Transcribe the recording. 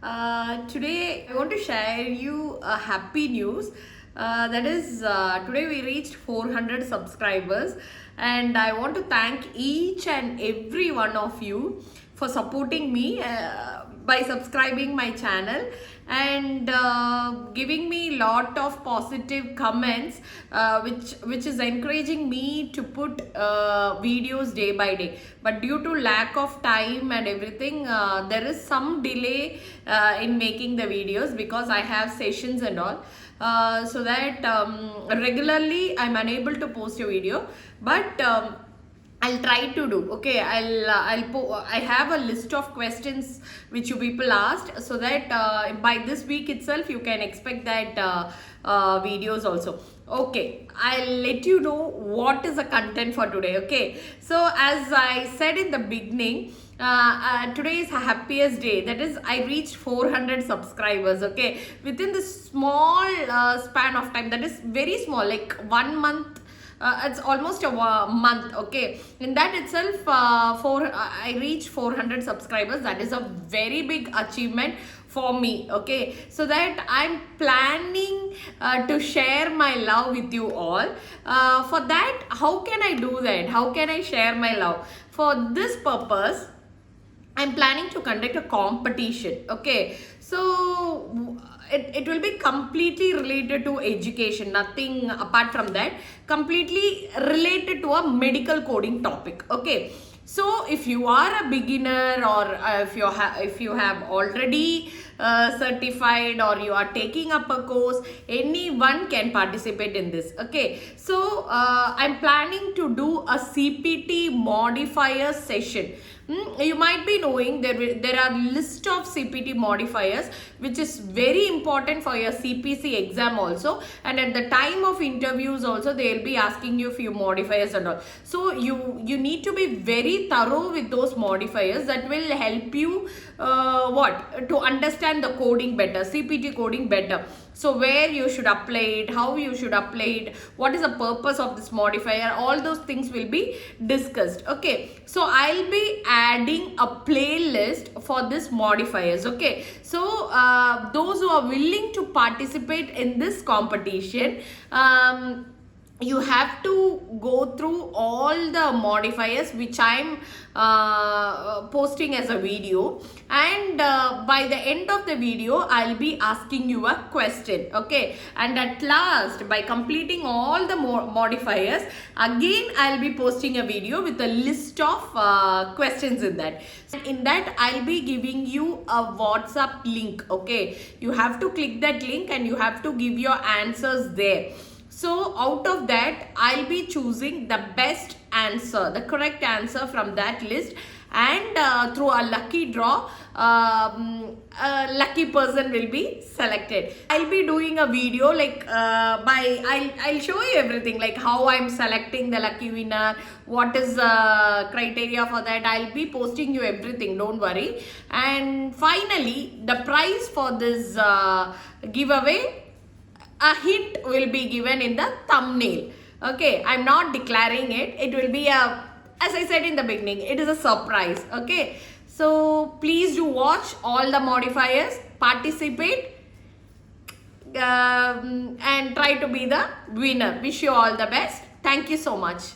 Today I want to share you a happy news. That is, today we reached 400 subscribers, and I want to thank each and every one of you for supporting me by subscribing my channel and giving me lot of positive comments, which is encouraging me to put videos day by day. But due to lack of time and everything, there is some delay in making the videos because I have sessions and all. So that regularly I'm unable to post a video, but I'll try to do. Okay, I have a list of questions which you people asked, so that by this week itself you can expect that videos also. Okay, I'll let you know what is the content for today. Okay, so as I said in the beginning, today is the happiest day. That is, I reached 400 subscribers. Okay, within this small span of time, that is very small, like 1 month. It's almost a month. Okay, in that itself, I reached 400 subscribers. That is a very big achievement for me. Okay, so that I'm planning to share my love with you all. For that, how can I do that? How can I share my love? For this purpose, I'm planning to conduct a competition. Okay, so it will be completely related to education, nothing apart from that, completely related to a medical coding topic. Okay, so if you are a beginner, or if you have already certified, or you are taking up a course, anyone can participate in this. Okay, so I'm planning to do a CPT modifier session. You might be knowing there are list of CPT modifiers which is very important for your CPC exam also, and at the time of interviews also they will be asking you few modifiers and all. So you need to be very thorough with those modifiers. That will help you to understand the coding better, CPT coding better. So where you should apply it, how you should apply it, what is the purpose of this modifier, all those things will be discussed. Okay, so I'll be adding a playlist for this modifiers. Okay, so those who are willing to participate in this competition, you have to go through all the modifiers which I'm posting as a video, and by the end of the video I'll be asking you a question. Okay, and at last, by completing all the modifiers, again I'll be posting a video with a list of questions in that. In that I'll be giving you a WhatsApp link. Okay, you have to click that link and you have to give your answers there. So out of that, I'll be choosing the best answer, the correct answer from that list, and through a lucky draw, a lucky person will be selected. I'll be doing a video like I'll show you everything, like how I'm selecting the lucky winner, what is the criteria for that. I'll be posting you everything, don't worry. And finally, the prize for this giveaway, a hint will be given in the thumbnail. Okay, I'm not declaring it. It will be as I said in the beginning, it is a surprise. Okay, so please do watch all the modifiers, participate, and try to be the winner. Wish you all the best. Thank you so much.